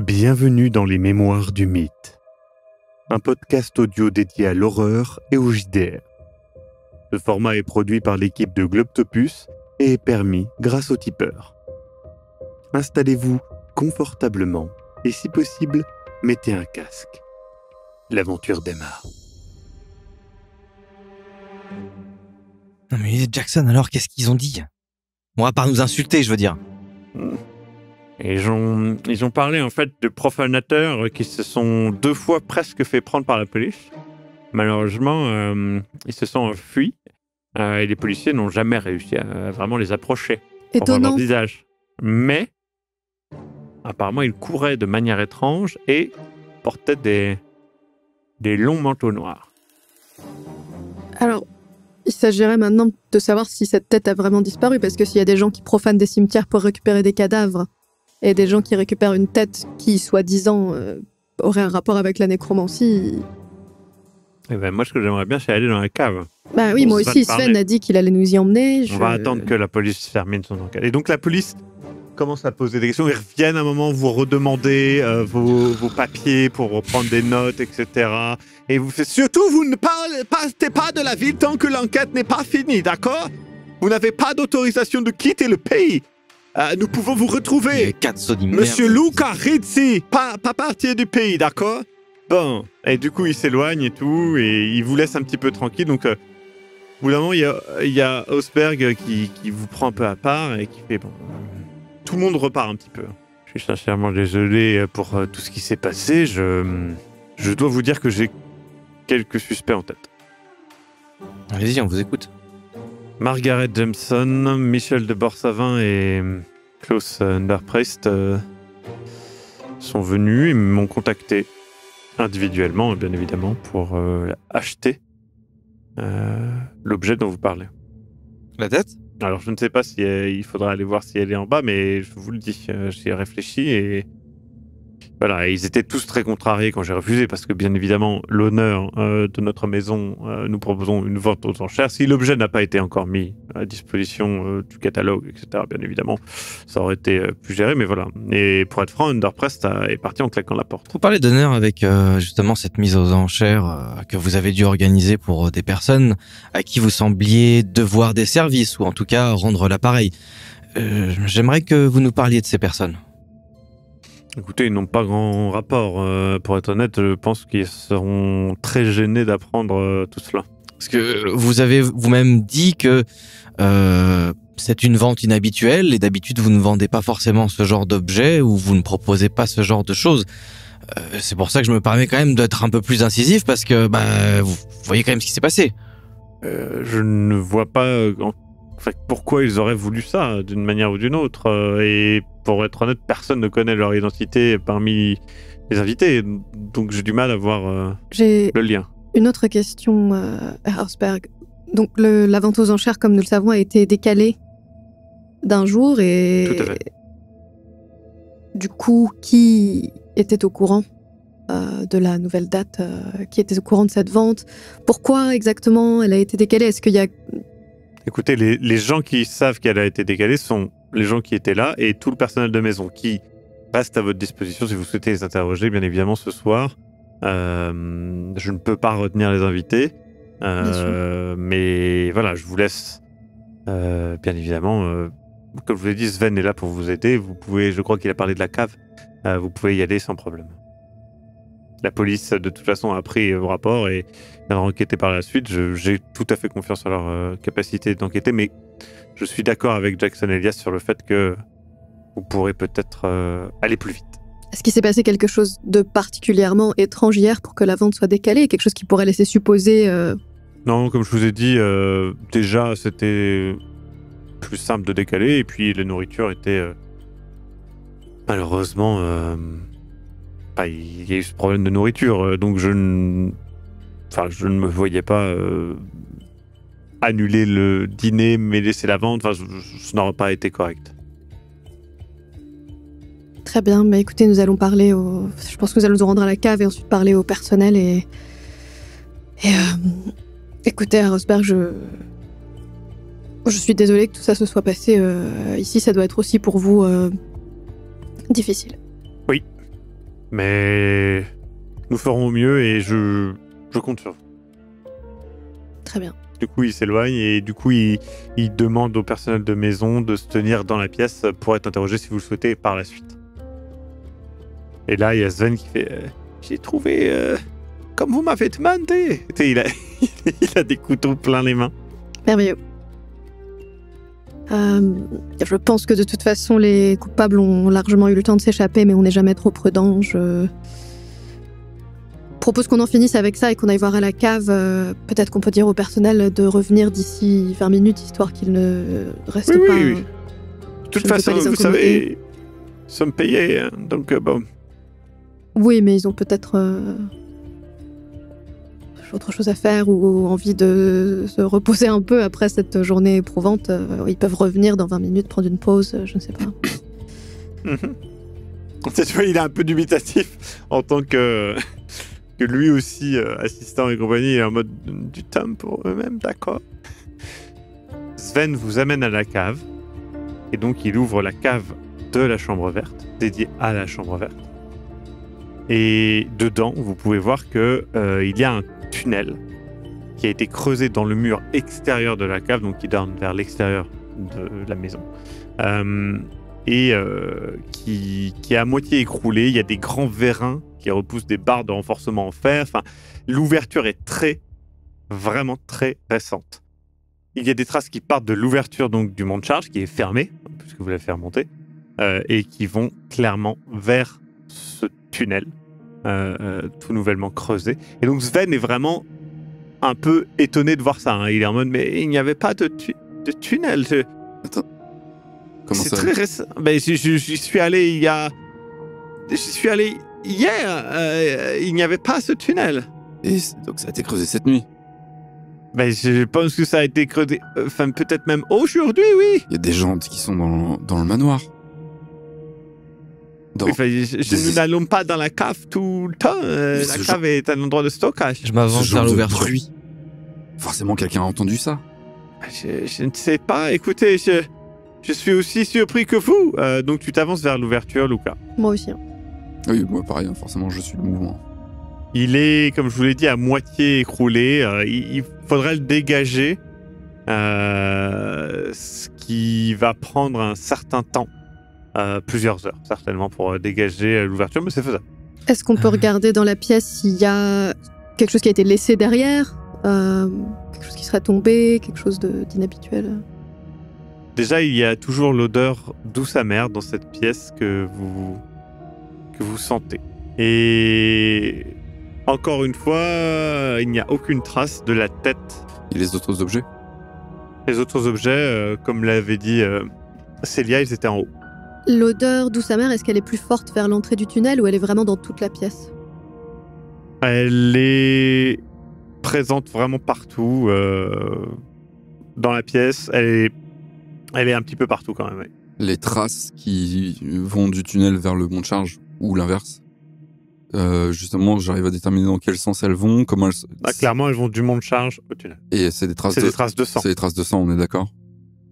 Bienvenue dans les Mémoires du Mythe, un podcast audio dédié à l'horreur et au JDR. Ce format est produit par l'équipe de Globtopus et est permis grâce au tipeur. Installez-vous confortablement et si possible, mettez un casque. L'aventure démarre. Non mais Jackson, alors qu'est-ce qu'ils ont dit? Bon, à part nous insulter, je veux dire. Ils ont parlé en fait de profanateurs qui se sont 2 fois presque fait prendre par la police. Malheureusement, ils se sont enfuis et les policiers n'ont jamais réussi à vraiment les approcher. Pour voir Étonnant. leur visage. Mais apparemment, ils couraient de manière étrange et portaient des longs manteaux noirs. Alors, il s'agirait maintenant de savoir si cette tête a vraiment disparu, parce que s'il y a des gens qui profanent des cimetières pour récupérer des cadavres, et des gens qui récupèrent une tête qui, soi-disant, aurait un rapport avec la nécromancie... Et ben moi, ce que j'aimerais bien, c'est aller dans la cave. Bah oui, On moi va aussi, te parler. Sven a dit qu'il allait nous y emmener. On va attendre que la police termine son enquête. Et donc la police commence à poser des questions. Ils reviennent à un moment vous redemander vos papiers pour reprendre des notes, etc. Et vous faites surtout, vous ne partez pas de la ville tant que l'enquête n'est pas finie, d'accord? Vous n'avez pas d'autorisation de quitter le pays. Nous pouvons vous Il y retrouver. avait 4 sauts d'immersion. Monsieur Luca Rizzi, pas partir du pays, d'accord? Bon, et du coup, il s'éloigne et tout, et il vous laisse un petit peu tranquille. Donc, au bout d'un moment, il y a Osberg qui vous prend un peu à part et qui fait bon. Tout le monde repart un petit peu. Je suis sincèrement désolé pour tout ce qui s'est passé. Je dois vous dire que j'ai quelques suspects en tête. Allez-y, on vous écoute. Margaret Jameson, Michel de Borsavin et Klaus Underpreist sont venus et m'ont contacté individuellement, bien évidemment, pour acheter l'objet dont vous parlez. La tête? Alors, je ne sais pas si il faudra aller voir si elle est en bas, mais je vous le dis, j'y ai réfléchi et voilà, ils étaient tous très contrariés quand j'ai refusé parce que, bien évidemment, l'honneur de notre maison, nous proposons une vente aux enchères. Si l'objet n'a pas été encore mis à disposition du catalogue, etc., bien évidemment, ça aurait été plus géré, mais voilà. Et pour être franc, Underprest est parti en claquant la porte. Vous parlez d'honneur avec justement cette mise aux enchères que vous avez dû organiser pour des personnes à qui vous sembliez devoir des services ou en tout cas rendre l'appareil. J'aimerais que vous nous parliez de ces personnes. Écoutez, ils n'ont pas grand rapport. Pour être honnête, je pense qu'ils seront très gênés d'apprendre tout cela. Parce que vous avez vous-même dit que c'est une vente inhabituelle et d'habitude vous ne vendez pas forcément ce genre d'objet ou vous ne proposez pas ce genre de choses. C'est pour ça que je me permets quand même d'être un peu plus incisif parce que vous voyez quand même ce qui s'est passé. Je ne vois pas pourquoi ils auraient voulu ça d'une manière ou d'une autre. Et pour être honnête, personne ne connaît leur identité parmi les invités. Donc j'ai du mal à voir J'ai le lien. une autre question, Osberg. Donc, la vente aux enchères, comme nous le savons, a été décalée d'un jour et... Tout à fait. Du coup, qui était au courant de la nouvelle date, qui était au courant de cette vente? Pourquoi exactement elle a été décalée? Est-ce qu'il y a... Écoutez, les gens qui savent qu'elle a été décalée sont les gens qui étaient là et tout le personnel de maison qui reste à votre disposition si vous souhaitez les interroger, bien évidemment, ce soir. Je ne peux pas retenir les invités, mais voilà, je vous laisse, bien évidemment, comme je vous l'ai dit, Sven est là pour vous aider. Vous pouvez, je crois qu'il a parlé de la cave, vous pouvez y aller sans problème. La police, de toute façon, a pris vos rapports et viendra enquêter par la suite. J'ai tout à fait confiance en leur capacité d'enquêter, mais je suis d'accord avec Jackson Elias sur le fait que vous pourrez peut-être aller plus vite. Est-ce qu'il s'est passé quelque chose de particulièrement étrange hier pour que la vente soit décalée? Quelque chose qui pourrait laisser supposer... Non, comme je vous ai dit, déjà, c'était plus simple de décaler, et puis la nourriture était malheureusement... il y a eu ce problème de nourriture, donc je ne me voyais pas annuler le dîner, mais laisser la vente. Enfin, ce n'aurait pas été correct. Très bien, mais écoutez, nous allons parler au... Je pense que nous allons nous rendre à la cave et ensuite parler au personnel et écoutez, Rosberg, je suis désolée que tout ça se soit passé ici. Ça doit être aussi pour vous difficile. Oui, Mais nous ferons au mieux et je compte sur vous. Très bien. Du coup, il s'éloigne et du coup, il demande au personnel de maison de se tenir dans la pièce pour être interrogé si vous le souhaitez par la suite. Et là, il y a Sven qui fait j'ai trouvé comme vous m'avez demandé. Tu sais, il a des couteaux plein les mains. Merveilleux. Je pense que de toute façon, les coupables ont largement eu le temps de s'échapper, mais on n'est jamais trop prudent. Je propose qu'on en finisse avec ça et qu'on aille voir à la cave. Peut-être qu'on peut dire au personnel de revenir d'ici 20 minutes, histoire qu'il ne reste pas... Oui. De toute façon, vous savez, nous sommes payés, hein, donc bon. Oui, mais ils ont peut-être autre chose à faire ou envie de se reposer un peu après cette journée éprouvante. Ils peuvent revenir dans 20 minutes, prendre une pause, je ne sais pas. Cette fois, il est un peu dubitatif en tant que lui aussi, assistant et compagnie, est en mode du temps pour eux-mêmes, d'accord. Sven vous amène à la cave et donc il ouvre la cave de la chambre verte, dédiée à la chambre verte. Et dedans, vous pouvez voir que il y a un tunnel qui a été creusé dans le mur extérieur de la cave, donc qui donne vers l'extérieur de la maison, qui est à moitié écroulé. Il y a des grands vérins qui repoussent des barres de renforcement en fer. Enfin, l'ouverture est vraiment très récente. Il y a des traces qui partent de l'ouverture donc du mont de charge qui est fermé, puisque vous l'avez fait remonter, et qui vont clairement vers ce tunnel tout nouvellement creusé. Et donc Sven est vraiment un peu étonné de voir ça. Hein. Il est en mode, mais il n'y avait pas de tunnel. Attends. Comment c'est ça très récent. Ben, j'y suis allé il y a... J'y suis allé hier. Il n'y avait pas ce tunnel. Et donc ça a été creusé cette nuit. Ben, je pense que ça a été creusé... Enfin, peut-être même aujourd'hui, oui. Il y a des gens qui sont dans le manoir. Enfin, nous n'allons pas dans la cave tout le temps. La cave est un endroit de stockage. Je m'avance vers l'ouverture. Forcément, quelqu'un a entendu ça. Je ne sais pas. Écoutez, je suis aussi surpris que vous. Donc, tu t'avances vers l'ouverture, Lucas. Moi aussi. Hein. Oui, moi pareil, forcément, je suis le mouvement. Il est, comme je vous l'ai dit, à moitié écroulé. Il faudrait le dégager. Ce qui va prendre un certain temps. Plusieurs heures, certainement, pour dégager l'ouverture, mais c'est faisable. Est-ce qu'on peut regarder dans la pièce s'il y a quelque chose qui a été laissé derrière, quelque chose qui serait tombé, quelque chose d'inhabituel? Déjà, il y a toujours l'odeur douce amère dans cette pièce que vous sentez. Et encore une fois, il n'y a aucune trace de la tête. Et les autres objets? Les autres objets, comme l'avait dit Célia, ils étaient en haut. L'odeur douce amère, est-ce qu'elle est plus forte vers l'entrée du tunnel ou elle est vraiment dans toute la pièce? Elle est présente vraiment partout dans la pièce. Elle est un petit peu partout quand même. Ouais. Les traces qui vont du tunnel vers le mont de charge ou l'inverse. Justement, j'arrive à déterminer dans quel sens elles vont, comment elles... clairement, elles vont du mont de charge au tunnel. Et c'est des traces de sang. C'est des traces de sang, on est d'accord?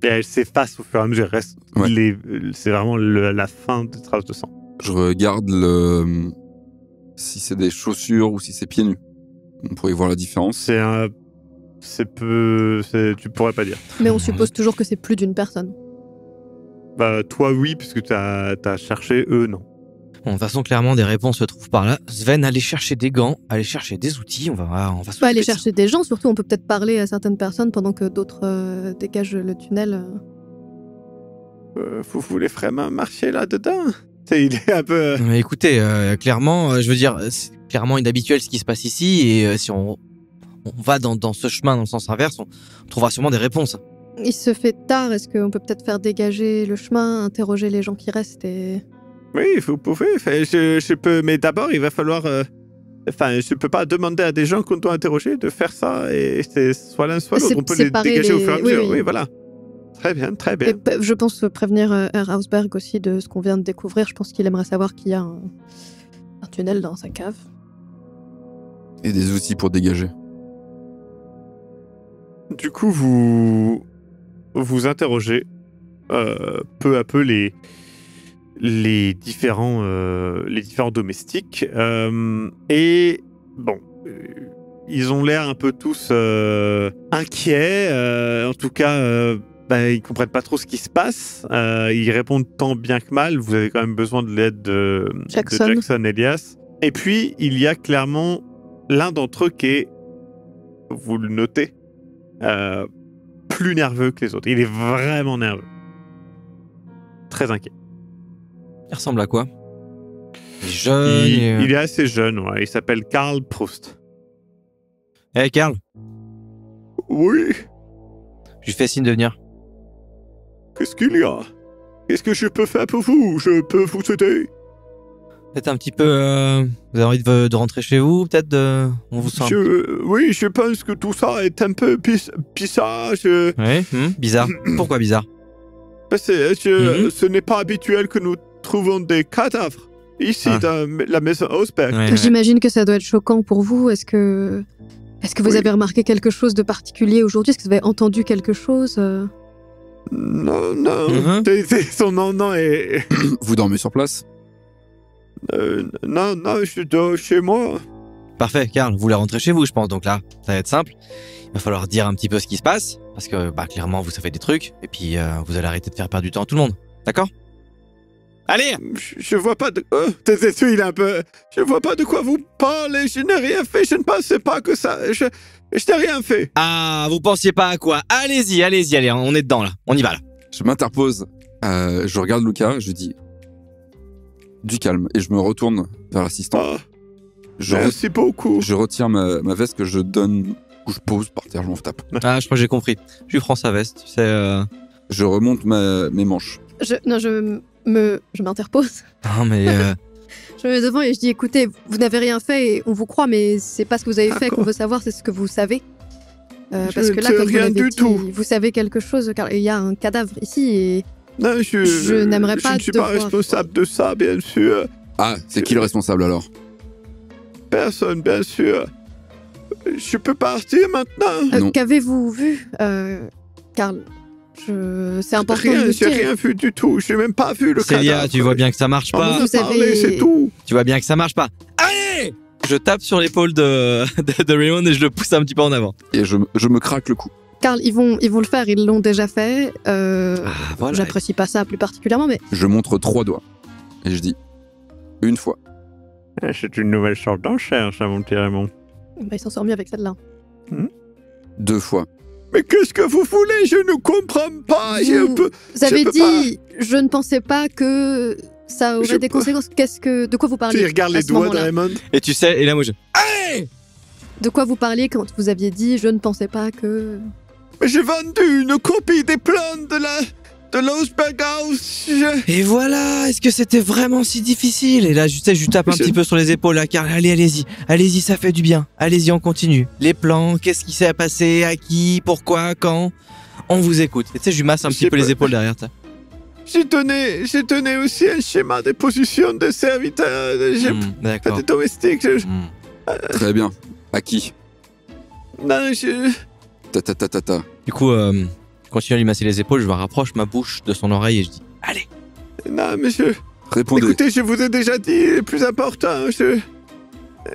Et elles s'effacent au fur et à mesure. Ouais. C'est vraiment la fin des traces de sang. Je regarde si c'est des chaussures ou si c'est pieds nus. On pourrait voir la différence. Tu pourrais pas dire. Mais on suppose toujours que c'est plus d'une personne. Bah, toi, oui, puisque t'as cherché, eux, non. Bon, de toute façon, clairement, des réponses se trouvent par là. Sven, allez chercher des gants, allez chercher des outils, on va s'occuper aller chercher des gens, surtout, on peut peut-être parler à certaines personnes pendant que d'autres dégagent le tunnel. Vous voulez vraiment marcher là-dedans? Il est un peu... Mais écoutez, clairement, je veux dire, c'est clairement inhabituel ce qui se passe ici, et si on va dans ce chemin, dans le sens inverse, on trouvera sûrement des réponses. Il se fait tard, est-ce qu'on peut peut-être faire dégager le chemin, interroger les gens qui restent et... Oui, vous pouvez, je peux, mais d'abord il va falloir... je peux pas demander à des gens qu'on doit interroger de faire ça, et c'est soit l'un soit l'autre, on peut les dégager au fur et à mesure, oui, voilà. Très bien, très bien. Et je pense prévenir Herr Hausberg aussi de ce qu'on vient de découvrir, je pense qu'il aimerait savoir qu'il y a un tunnel dans sa cave. Et des outils pour dégager. Du coup, vous interrogez peu à peu les différents domestiques. Et bon, ils ont l'air un peu tous inquiets. En tout cas, ils comprennent pas trop ce qui se passe. Ils répondent tant bien que mal. Vous avez quand même besoin de l'aide de Jackson Elias. Et puis, il y a clairement l'un d'entre eux qui est, vous le notez, plus nerveux que les autres. Il est vraiment nerveux. Très inquiet. Il ressemble à quoi? Il est jeune. Il est assez jeune, ouais. Il s'appelle Karl Proust. Hey Karl, Oui, je lui fais signe de venir. qu'est-ce qu'il y a? Qu'est-ce que je peux faire pour vous? Je peux vous aider? Peut-être un petit peu... vous avez envie de rentrer chez vous, peut-être on vous sent... Oui, je pense que tout ça est un peu bizarre. Oui, bizarre. Pourquoi bizarre? Ce n'est pas habituel que nous trouvons des cadavres ici dans la maison Osberg. Ouais. J'imagine que ça doit être choquant pour vous. Est-ce que vous avez remarqué quelque chose de particulier aujourd'hui? Est-ce que vous avez entendu quelque chose? Non. Son nom est... Vous dormez sur place? Non, je dors chez moi. Parfait, Karl, vous voulez rentrer chez vous, je pense. Donc là, ça va être simple. Il va falloir dire un petit peu ce qui se passe. Parce que, clairement, vous savez des trucs. Et puis, vous allez arrêter de faire perdre du temps à tout le monde. D'accord? Allez! Je vois pas de... Oh, il est un peu... Je vois pas de quoi vous parlez. Je n'ai rien fait. Je ne pensais pas que ça... Je n'ai rien fait. Ah, vous pensiez pas à quoi? Allez-y, allez, on est dedans, là. On y va, là. Je m'interpose. Je regarde Lucas, je dis... Du calme. Et je me retourne vers l'assistant. Merci beaucoup. Je retire ma veste que je donne... Ou je pose par terre, je m'en tape. Ah, je crois que j'ai compris. Je lui prends sa veste, tu sais... Je remonte mes manches. Je m'interpose. Non, mais... Je me mets devant et je dis, écoutez, vous n'avez rien fait et on vous croit, mais c'est pas ce que vous avez fait qu'on veut savoir, c'est ce que vous savez. Parce que là, comme vous l'avez dit, vous savez quelque chose, car il y a un cadavre ici et... Non, je n'aimerais pas Je ne suis pas responsable de ça, bien sûr. Ah, c'est qui le responsable alors? Personne, bien sûr. Je peux partir maintenant? Non. Qu'avez-vous vu, Karl? C'est important de le J'ai dire. rien vu du tout. J'ai même pas vu le Célia, cadavre. tu vois bien que ça marche On pas. en a parlé, c'est tout. Tu vois bien que ça marche pas. Allez! Je tape sur l'épaule de Raymond et je le pousse un petit peu en avant. Et je me craque le cou. Karl, ils vont le faire, ils l'ont déjà fait. Voilà. J'apprécie pas ça plus particulièrement, mais... Je montre 3 doigts. Et je dis... Une fois. C'est une nouvelle sorte d'enchère, ça, mon petit Raymond. Il s'en sort mieux avec celle-là. 2 fois. Mais qu'est-ce que vous voulez? Je ne comprends pas. Vous avez dit, je ne pensais pas que ça aurait des conséquences. De quoi vous parliez? Tu regardes à les ce doigts de moment-là? Raymond. Et tu sais, et là moi je... Allez! De quoi vous parliez quand vous aviez dit, je ne pensais pas que... Mais j'ai vendu une copie des plans de l'Osberg House. Et voilà, est-ce que c'était vraiment si difficile? Et là, je lui tape un petit peu sur les épaules, là, Karl. Allez-y, ça fait du bien. Allez-y, on continue. Les plans, qu'est-ce qui s'est passé, à qui, pourquoi, quand? On vous écoute. Et tu sais, je lui masse un petit peu les épaules derrière. J'ai donné aussi un schéma de position des serviteurs, D'accord. des domestiques. Très bien. À qui? Non, Ta. Du coup, continue à lui masser les épaules, je me rapproche ma bouche de son oreille et je dis « Allez !» Non, monsieur. Répondez. Écoutez, je vous ai déjà dit le plus important.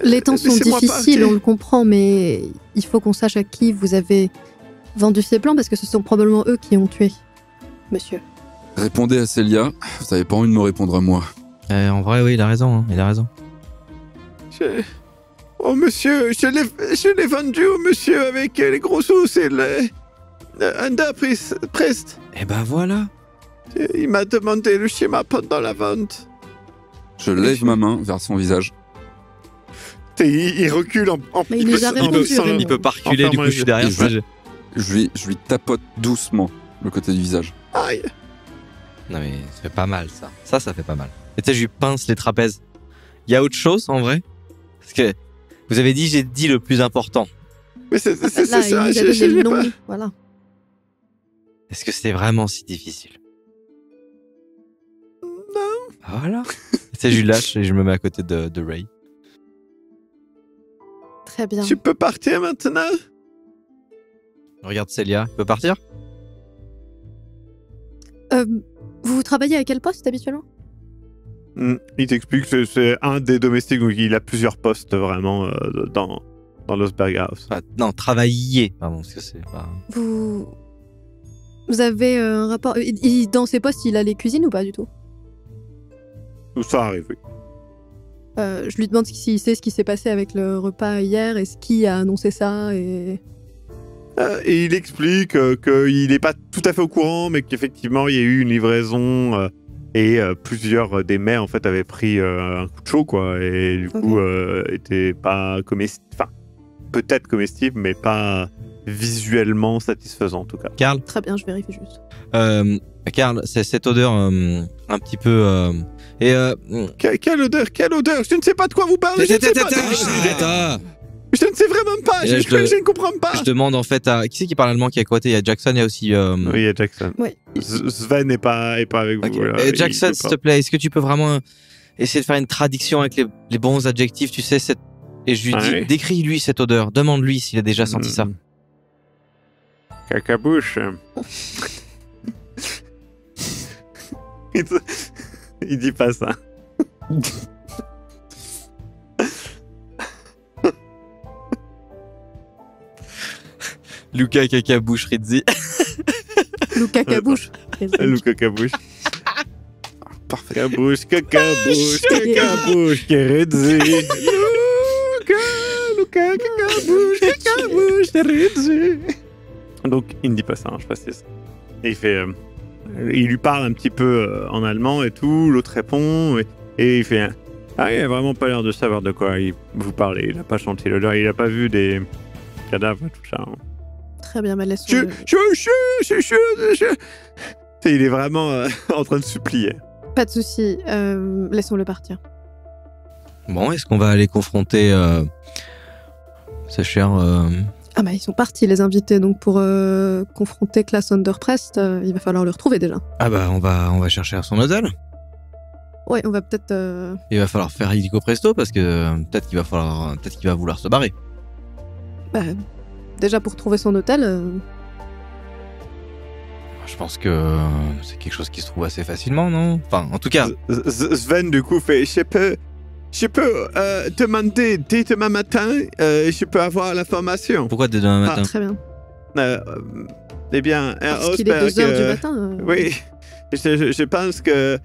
Les temps sont Laissez-moi difficiles, partir. on le comprend, mais il faut qu'on sache à qui vous avez vendu ces plans, parce que ce sont probablement eux qui ont tué, monsieur. Répondez à Célia. Vous avez pas envie de me répondre à moi. En vrai, oui, il a raison. Il a raison. Oh, monsieur, je l'ai vendu au monsieur avec les gros sous, c'est le... Under Prest. Et ben voilà. Il m'a demandé le schéma pendant la vente. Je lève ma main vers son visage. Il recule en Mais il nous a répondu, Raymond. Il peut pas reculer, du coup, je suis derrière. Et je lui tapote doucement le côté du visage. Aïe. Non mais ça fait pas mal, ça. Ça fait pas mal. Et tu sais, je lui pince les trapèzes. Il y a autre chose, en vrai? Parce que vous avez dit, j'ai dit le plus important. Mais c'est Là, ça, il nous a donné je le l'ai nom, pas. voilà. Est-ce que c'était vraiment si difficile? Non. Voilà. Tu sais, je lui lâche et je me mets à côté de Ray. Très bien. Tu peux partir maintenant? Regarde Célia, il peut partir? Vous travaillez à quel poste habituellement? Il t'explique que c'est un des domestiques, donc il a plusieurs postes vraiment dans l'Osberg House. Enfin, non, travailler. Pardon, parce que c'est pas... Vous avez un rapport... dans ses postes, il a les cuisines ou pas du tout? Ça arrive, oui. Je lui demande s'il sait ce qui s'est passé avec le repas hier, et ce qui a annoncé ça, et il explique qu'il n'est pas tout à fait au courant, mais qu'effectivement, il y a eu une livraison et plusieurs des mets, en fait, avaient pris un coup de chaud, quoi, et du coup, étaient pas comestibles, enfin, peut-être comestibles, mais pas visuellement satisfaisants, en tout cas. Karl, Très bien, je vérifie juste. Karl, c'est cette odeur un petit peu... Quelle odeur? Je ne sais pas de quoi vous parlez. Je ne sais pas. Je ne sais vraiment pas. Je ne comprends pas. Je demande en fait à... Qui c'est qui parle allemand qui est à côté? Il y a Jackson, il y a aussi... Oui, il y a Jackson. Oui. Sven n'est pas avec vous. Okay. Là. Jackson, s'il te plaît, est-ce que tu peux vraiment essayer de faire une traduction avec les bons adjectifs, tu sais, et je lui dis, décris-lui cette odeur, demande-lui s'il a déjà senti ça. Cacabouche. Il dit pas ça. Luca Cacabouche Rizzi. Luca Cabouche. Luca Cabouche. Parfait. Cabouche, Cacabouche, Rizzi. Luca Cacabouche, Rizzi. Donc, il ne dit pas ça, je précise. Et il fait... il lui parle un petit peu en allemand et tout, l'autre répond, et il fait... Ah, il a vraiment pas l'air de savoir de quoi vous parlez, il a pas chanté l'odeur, il a pas vu des cadavres et tout ça. Très bien, mais laisse-moi... Il est vraiment en train de supplier. Pas de souci, laissons-le partir. Bon, est-ce qu'on va aller confronter ces chers... Ah bah ils sont partis les invités, donc pour confronter Klaas Underprest, il va falloir le retrouver déjà. Ah bah on va chercher à son hôtel. Ouais, on va peut-être... Il va falloir faire illico presto parce que peut-être qu'il va vouloir se barrer. Bah, déjà pour trouver son hôtel... Je pense que c'est quelque chose qui se trouve assez facilement, non? Enfin, en tout cas... Sven du coup fait... Je peux demander dès demain matin, je peux avoir l'information. Pourquoi dès demain matin? Très bien. Eh bien, parce qu'il est 2h du matin. Oui, je pense que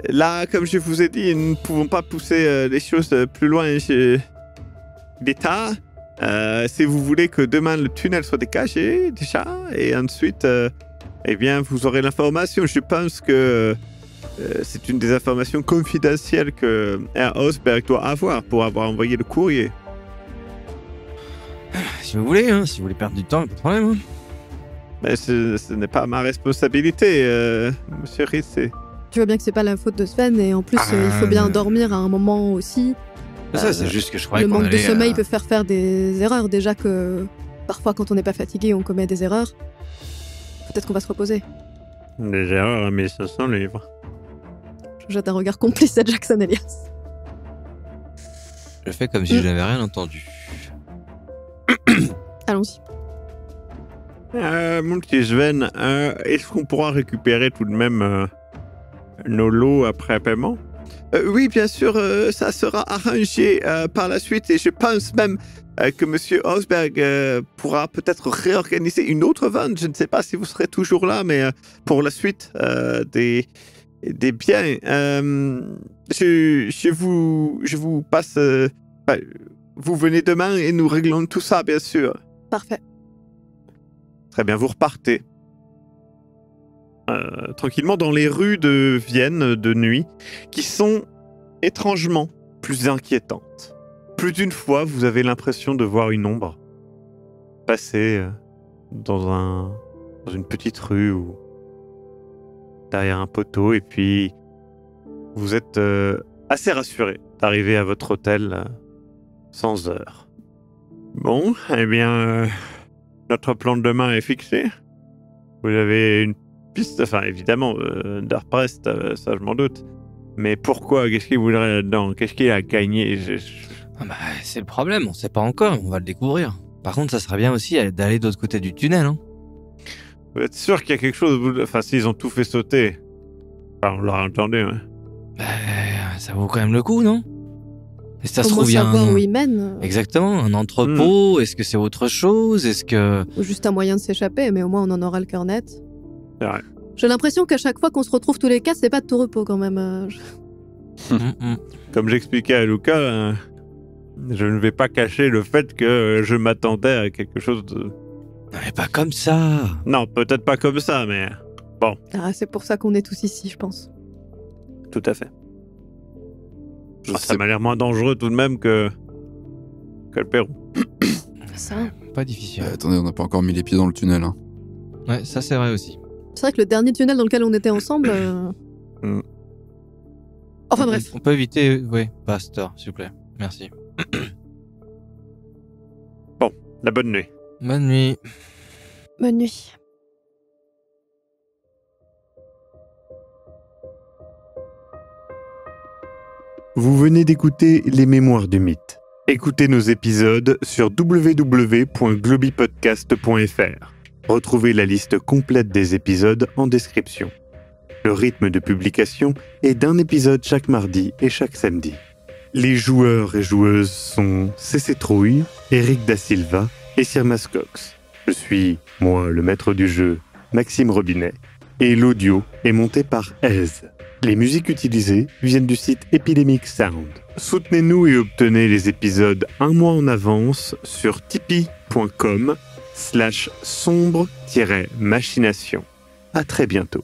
là, comme je vous ai dit, nous ne pouvons pas pousser les choses plus loin. Il est tard. Si vous voulez que demain le tunnel soit dégagé déjà, et ensuite, eh bien, vous aurez l'information. Je pense que c'est une des informations confidentielles que Herr Osberg doit avoir pour avoir envoyé le courrier. Si vous voulez, hein, si vous voulez perdre du temps, pas de problème. Hein. Mais ce n'est pas ma responsabilité, monsieur Rizzi. Tu vois bien que c'est pas la faute de Sven, et en plus, il faut bien dormir à un moment aussi. Ça, c'est juste que je croyais le qu'on manque de allait, sommeil peut faire des erreurs. Déjà que parfois, quand on n'est pas fatigué, on commet des erreurs. Peut-être qu'on va se reposer. Des erreurs à 1500 livres. Je jette un regard complice à Jackson Elias. Je fais comme si je n'avais rien entendu. Allons-y. Mon petit Sven, est-ce qu'on pourra récupérer tout de même nos lots après paiement? Oui, bien sûr, ça sera arrangé par la suite, et je pense même que monsieur Osberg pourra peut-être réorganiser une autre vente. Je ne sais pas si vous serez toujours là, mais pour la suite des biens, je vous passe... vous venez demain et nous réglons tout ça, bien sûr. Parfait. Très bien, vous repartez. Tranquillement dans les rues de Vienne de nuit, qui sont étrangement plus inquiétantes. Plus d'une fois, vous avez l'impression de voir une ombre passer dans une petite rue ou derrière un poteau, et puis vous êtes assez rassuré d'arriver à votre hôtel sans heure. Bon, eh bien, notre plan de demain est fixé. Vous avez une piste, enfin évidemment, Underprest, ça je m'en doute. Mais pourquoi? Qu'est-ce qu'il voudrait là-dedans? Qu'est-ce qu'il a gagné? Ah bah, c'est le problème, on sait pas encore, on va le découvrir. Par contre, ça serait bien aussi d'aller de l'autre côté du tunnel. Hein. Vous êtes sûr qu'il y a quelque chose? Enfin, s'ils ont tout fait sauter. Enfin, on l'aura entendu, hein. ça vaut quand même le coup, non? Et si ça se Au moins trouve, il y a savoir un... où ils mènent. Exactement, un entrepôt, est-ce que c'est autre chose? Est-ce que... Ou juste un moyen de s'échapper, mais au moins on en aura le cœur net. C'est vrai. J'ai l'impression qu'à chaque fois qu'on se retrouve tous les quatre, c'est pas de tout repos quand même. Comme j'expliquais à Luca, je ne vais pas cacher le fait que je m'attendais à quelque chose de... Non, mais pas comme ça. Non, peut-être pas comme ça, mais Ah, c'est pour ça qu'on est tous ici, je pense. tout à fait. Je Ça sais m'a l'air moins dangereux tout de même que le Pérou. Ça. Pas difficile. Attendez, on n'a pas encore mis les pieds dans le tunnel. Hein. Ouais, ça c'est vrai aussi. C'est vrai que le dernier tunnel dans lequel on était ensemble. Enfin bref. On peut éviter, oui, Pasteur, s'il vous plaît. Merci. La bonne nuit. Bonne nuit. Bonne nuit. Vous venez d'écouter Les Mémoires du Mythe. Écoutez nos épisodes sur www.globipodcast.fr. Retrouvez la liste complète des épisodes en description. Le rythme de publication est d'un épisode chaque mardi et chaque samedi. Les joueurs et joueuses sont CC Trouille, Eric Da Silva et Sirmas Cox. Je suis, moi, le maître du jeu, Maxime Robinet, et l'audio est monté par Ez. Les musiques utilisées viennent du site Epidemic Sound. Soutenez-nous et obtenez les épisodes un mois en avance sur tipeee.com/sombre-machination. À très bientôt.